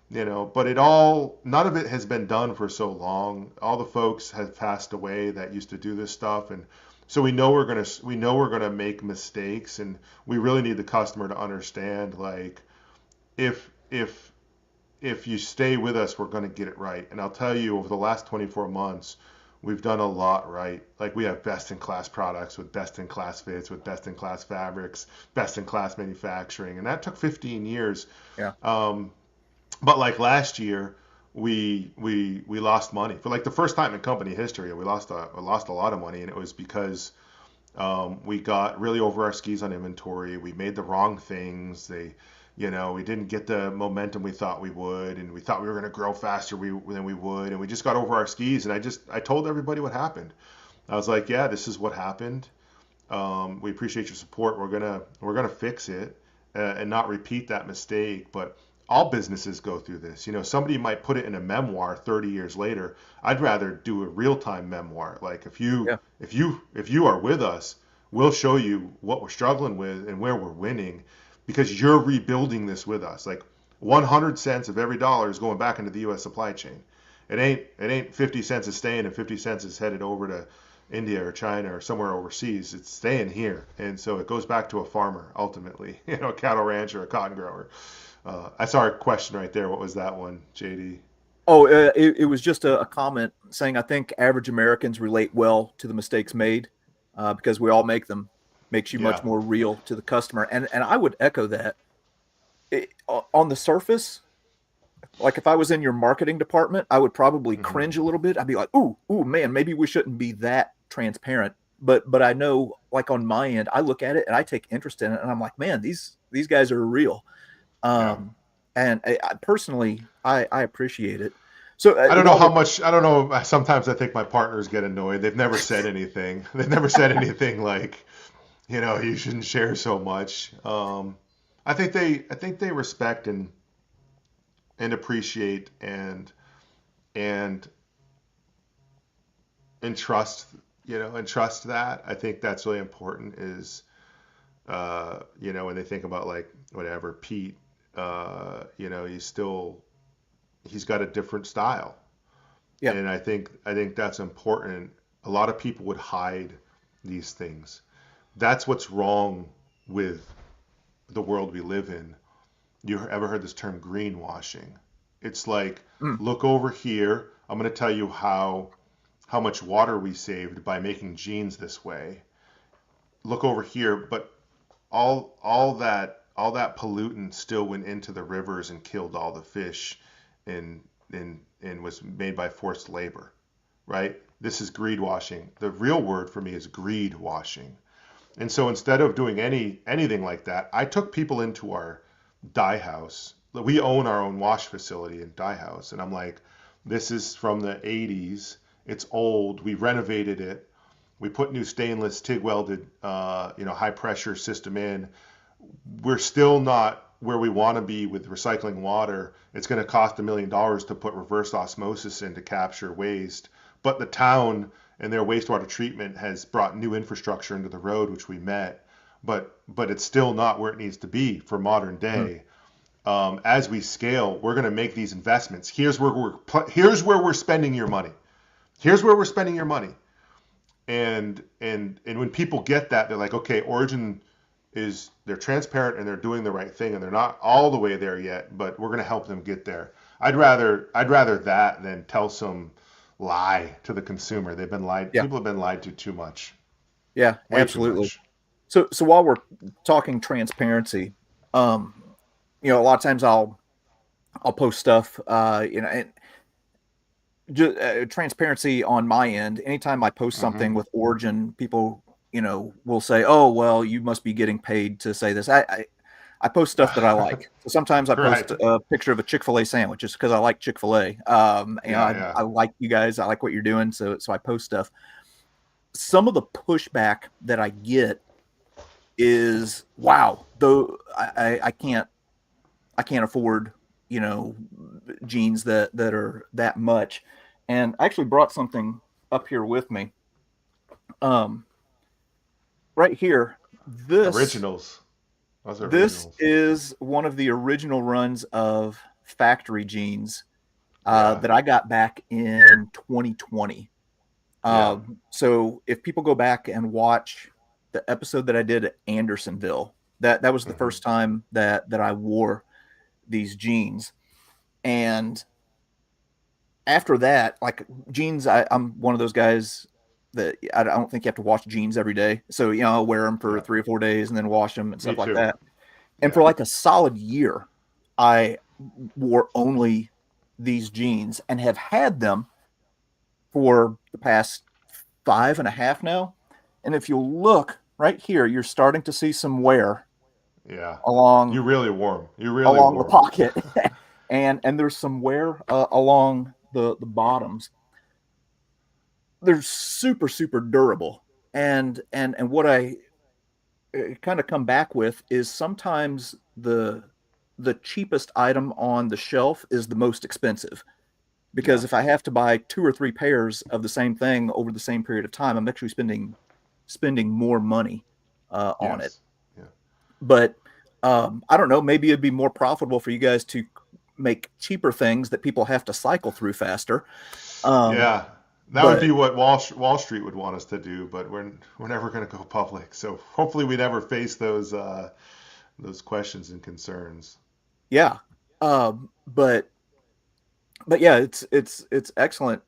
none of it has been done for so long. All the folks have passed away that used to do this stuff, and so we know we're gonna make mistakes, and we really need the customer to understand, like, if if you stay with us, we're gonna get it right. And I'll tell you, over the last 24 months, we've done a lot right. Like, we have best in class products with best in class fits, with best in class fabrics, best in class manufacturing, and that took 15 years. Yeah. Um, but like last year, we lost money for like the first time in company history. We lost a lot of money, and it was because we got really over our skis on inventory. We made the wrong things. We didn't get the momentum we thought we would, and we thought we were going to grow faster than we would, and we just got over our skis. And I told everybody what happened. I was like, yeah, this is what happened. We appreciate your support. We're gonna fix it, and not repeat that mistake. But all businesses go through this. Somebody might put it in a memoir 30 years later. I'd rather do a real-time memoir. Like, Yeah. if you are with us, we'll show you what we're struggling with and where we're winning, because you're rebuilding this with us. Like, 100 cents of every dollar is going back into the U.S. supply chain. It ain't 50 cents is staying and 50 cents is headed over to India or China or somewhere overseas. It's staying here, and so it goes back to a farmer ultimately, a cattle rancher, a cotton grower. I saw a question right there. What was that one, JD? Oh, it was just a comment saying I think average Americans relate well to the mistakes made because we all make them. Makes you Yeah. much more real to the customer, and I would echo that. On the surface, like if I was in your marketing department, I would probably Hmm. cringe a little bit. I'd be like, ooh, man, maybe we shouldn't be that transparent." But I know, like on my end, I look at it and I take interest in it, and I'm like, man, these guys are real. Yeah. Um, and I personally, I appreciate it. So I don't know while how we're much. I don't know. Sometimes I think my partners get annoyed. They've never said anything. They've never said anything like, you shouldn't share so much. I think they respect and appreciate and and trust and trust that. I think that's really important. Is when they think about, like, whatever Pete, he's got a different style, yeah, and I think that's important. A lot of people would hide these things. That's what's wrong with the world we live in. You ever heard this term greenwashing? It's like, mm, look over here. I'm going to tell you how much water we saved by making jeans this way. Look over here, but all that pollutant still went into the rivers and killed all the fish, and and was made by forced labor, right? This is greed washing. The real word for me is greed washing. And so instead of doing anything like that, I took people into our dye house. We own our own wash facility and dye house, and I'm like, this is from the 80s. It's old. We renovated it. We put new stainless TIG welded, high pressure system in. We're still not where we want to be with recycling water. It's going to cost $1 million to put reverse osmosis in to capture waste. But the town and their wastewater treatment has brought new infrastructure into the road, which we met. but it's still not where it needs to be for modern Mhm. day. As we scale, we're going to make these investments. Here's where we're spending your money. Here's where we're spending your money. And when people get that, they're like, okay, Origin is they're transparent and they're doing the right thing and they're not all the way there yet, but we're going to help them get there. I'd rather that than tell some lie to the consumer. Yeah, People have been lied to too much, yeah, way too absolutely. much. So while we're talking transparency, a lot of times I'll post stuff, and just transparency on my end. Anytime I post Hmm. something with Origin, people, will say, "Oh, well, you must be getting paid to say this." I post stuff that I like. So sometimes I post Right. a picture of a Chick-fil-A sandwich just because I like Chick-fil-A. Yeah, I yeah. like you guys. I like what you're doing. So I post stuff. Some of the pushback that I get is, wow, though I can't afford, you know, jeans that are that much. And I actually brought something up here with me. Um, right here, this Originals. Those are this originals. is one of the original runs of factory jeans Yeah, that I got back in 2020. yeah. So if people go back and watch the episode that I did at Andersonville, that was the Hmm. first time that I wore these jeans. And after that, like jeans, I'm one of those guys that I don't think you have to wash jeans every day. So, I'll wear them for Yeah. 3 or 4 days and then wash them and Me stuff like too. that. And for Yeah. like a solid year, I wore only these jeans and have had them for the past 5.5 now. And if you look right here, you're starting to see some wear Yeah. You along really warm. You really along the warm. pocket, and there's some wear along the bottoms. They're super super durable, and what I kind of come back with is sometimes the cheapest item on the shelf is the most expensive, because Yeah. if I have to buy 2 or 3 pairs of the same thing over the same period of time, I'm actually spending more money on it. Yes. Yeah. But I don't know, maybe it'd be more profitable for you guys to make cheaper things that people have to cycle through faster. um, Yeah. That would but be what Wall Street would want us to do, but we're never going to go public. So hopefully we never face those questions and concerns. yeah, but yeah, it's excellent.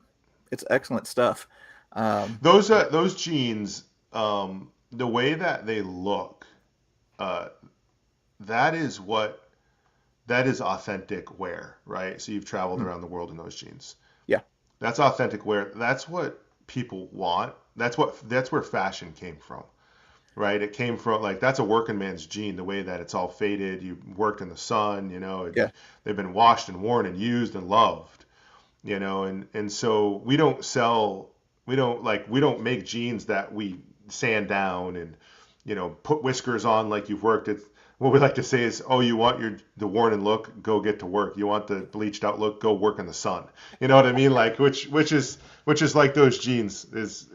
It's excellent stuff. Um, Those jeans, the way that they look, uh, that is what that is authentic wear, right? So you've traveled around the world in those jeans. yeah, That's authentic wear. That's what people want. That's where fashion came from, right? It came from like that's a working man's jean. The way that it's all faded, you worked in the sun, yeah, they've been washed and worn and used and loved, and so we don't make jeans that we sand down and put whiskers on like you've worked. It's what we like to say is, oh, you want the worn and look, go get to work. You want the bleached out look, go work in the sun. You know what I mean? Like which is like those jeans is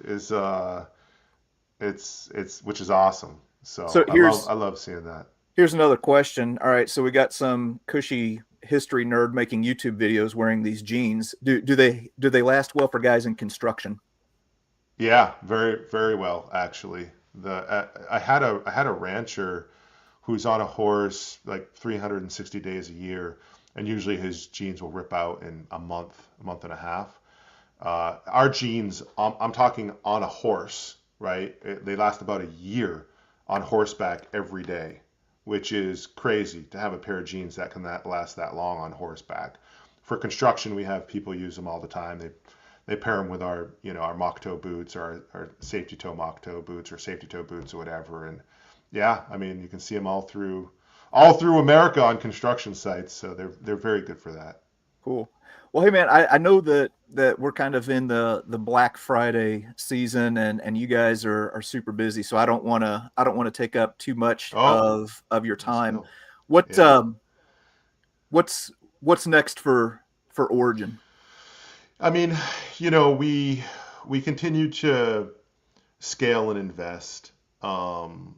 it's which is awesome. so So I love here's I love seeing that. here's another question. All right, so we got some cushy history nerd making YouTube videos wearing these jeans. Do they last well for guys in construction? Yeah, very very well actually. I had a rancher who's on a horse like 360 days a year, and usually his jeans will rip out in a month and a half. Our jeans, I'm talking on a horse, right? They last about a year on horseback every day, which is crazy to have a pair of jeans that can last that long on horseback. For construction, we have people use them all the time. They pair them with our mock toe boots or our safety toe mock toe boots or safety toe boots or whatever. And yeah, I mean you can see them all through America on construction sites. So they're very good for that. Cool. Well, hey man, I know that we're kind of in the Black Friday season, and you guys are super busy, so I don't want to take up too much Oh, of your time. still, What yeah. um what's what's next for Origin? I mean, we continue to scale and invest. Um,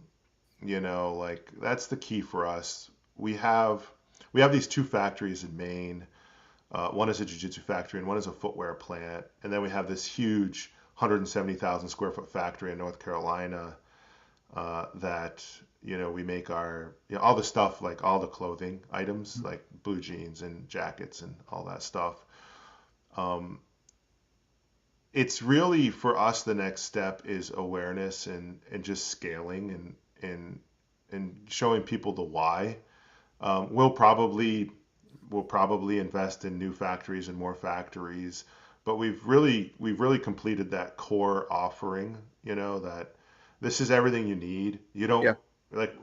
Like that's the key for us. We have these two factories in Maine. One is a jiu-jitsu factory and one is a footwear plant. And then we have this huge 170,000 square foot factory in North Carolina that we make our all the stuff, like all the clothing items like blue jeans and jackets and all that stuff. Um, it's really for us the next step is awareness and just scaling and showing people the why. We'll probably invest in new factories and more factories, but we've really completed that core offering. That this is everything you need. You don't Yeah. like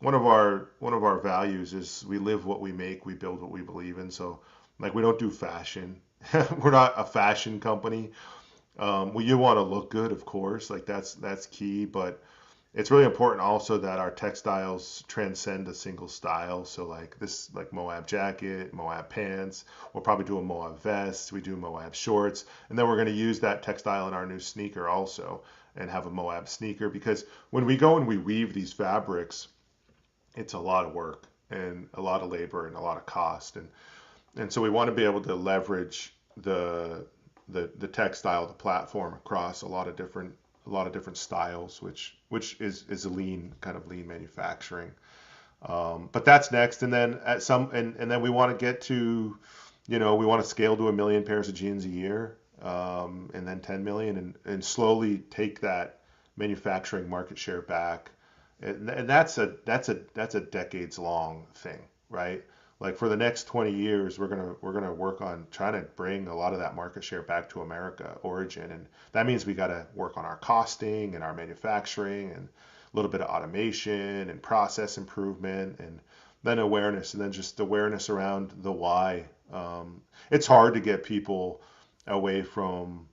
one of our values is we live what we make, we build what we believe in. So like we don't do fashion. We're not a fashion company. Well, you want to look good, of course, like that's key, but it's really important also that our textiles transcend a single style. So like this, like Moab jacket, Moab pants, we'll probably do a Moab vest, we do Moab shorts, and then we're going to use that textile in our new sneaker also and have a Moab sneaker because when we go and we weave these fabrics, it's a lot of work and a lot of labor and a lot of cost. And so we want to be able to leverage the textile, the platform across a lot of different styles, which is a lean manufacturing. But that's next, and then and then we want to get to, we want to scale to 1 million pairs of jeans a year, and then 10 million, and slowly take that manufacturing market share back. And that's a decades long thing, right? Like for the next 20 years, we're gonna work on trying to bring a lot of that market share back to America origin, and that means we got to work on our costing and our manufacturing and a little bit of automation and process improvement, and then awareness, and then just awareness around the why. It's hard to get people away from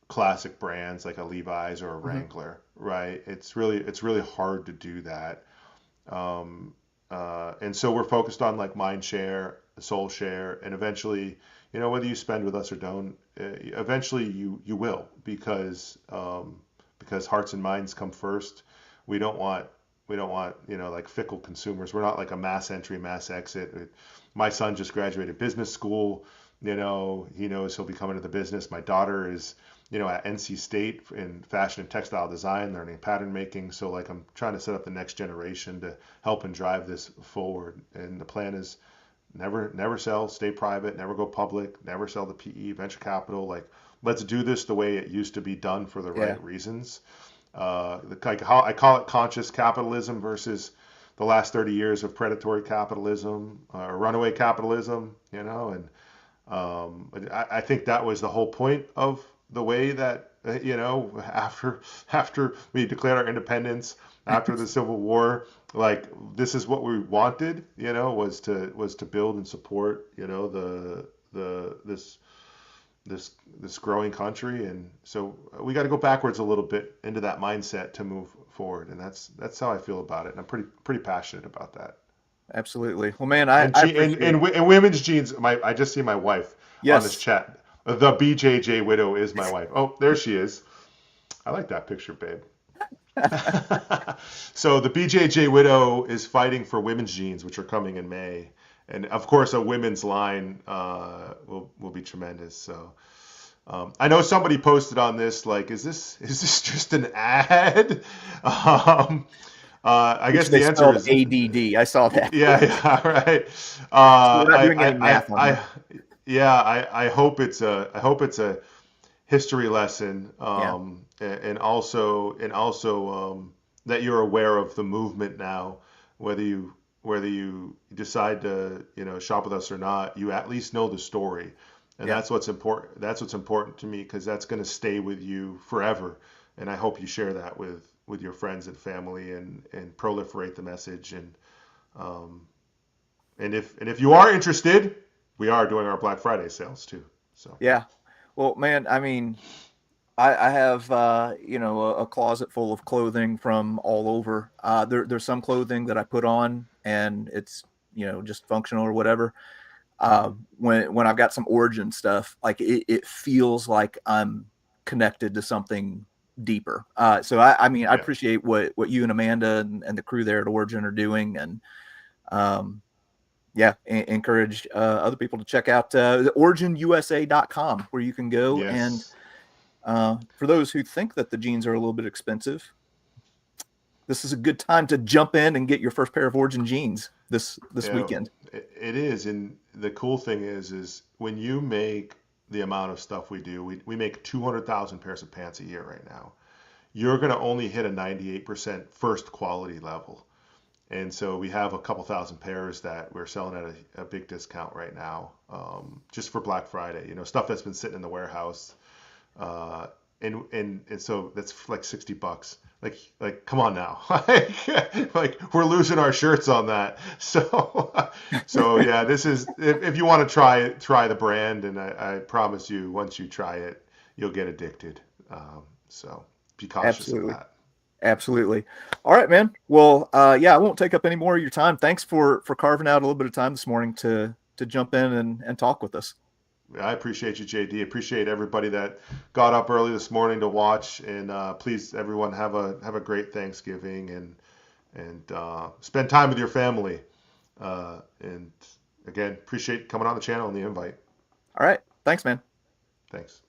classic brands like a Levi's or a Hmm. Wrangler, right? It's really hard to do that. Um, and so we're focused on like mind share, soul share, and eventually, whether you spend with us or don't, eventually you will because hearts and minds come first. We don't want like fickle consumers. We're not like a mass entry, mass exit. My son just graduated business school. He knows he'll be coming to the business. My daughter is at NC State in fashion and textile design, learning pattern making. So like I'm trying to set up the next generation to help and drive this forward. And the plan is never sell, stay private, never go public, never sell the PE, venture capital. Like let's do this the way it used to be done for the Yeah. right reasons. Like how I call it conscious capitalism versus the last 30 years of predatory capitalism or runaway capitalism, and I think that was the whole point of the way that after we declared our independence after the Civil War, like this is what we wanted, was to build and support, the this growing country, and so we got to go backwards a little bit into that mindset to move forward, and that's how I feel about it, and I'm pretty passionate about that. Absolutely. Well, man, I, And I she and, appreciate. and, and women's jeans. I just see my wife on this Yes. chat. The BJJ widow is my wife. Oh, there she is. I like that picture, babe. So the BJJ widow is fighting for women's jeans, which are coming in May, and of course a women's line will be tremendous. So I know somebody posted on this like, is this just an ad? Um, I Which guess they the answer spelled is ADD. I saw that. yeah, yeah, right. So we're not doing any math on this. Yeah, I hope it's a history lesson, Yeah. and also that you're aware of the movement now, whether you decide to shop with us or not, you at least know the story, and Yeah. that's what's important. That's what's important to me because that's going to stay with you forever, and I hope you share that with your friends and family and proliferate the message um, and if you are interested, we are doing our Black Friday sales too. So Yeah. Well, man, I mean, I have a closet full of clothing from all over. There's some clothing that I put on and it's just functional or whatever. When I've got some origin stuff, like it feels like I'm connected to something deeper. So I mean, I Yeah. appreciate what you and Amanda and the crew there at Origin are doing, and um, yeah, encourage other people to check out originusa.com, where you can go. And Yes. for those who think that the jeans are a little bit expensive, this is a good time to jump in and get your first pair of Origin jeans this Yeah, weekend. it is. And the cool thing is when you make the amount of stuff we do, we make 200,000 pairs of pants a year right now. You're going to only hit a 98% first quality level. And so we have a couple thousand pairs that we're selling at a big discount right now, just for Black Friday. Stuff that's been sitting in the warehouse, uh, and so that's like $60. Like come on now, like we're losing our shirts on that. So yeah, this is if you want to try the brand, and I promise you, once you try it, you'll get addicted. So be cautious of Absolutely. that. Absolutely. All right, man. Well, yeah, I won't take up any more of your time. Thanks for carving out a little bit of time this morning to jump in and talk with us. I appreciate you, JD. Appreciate everybody that got up early this morning to watch, and please, everyone, have a great Thanksgiving and spend time with your family. And again, appreciate coming on the channel and the invite. All right. Thanks, man. Thanks.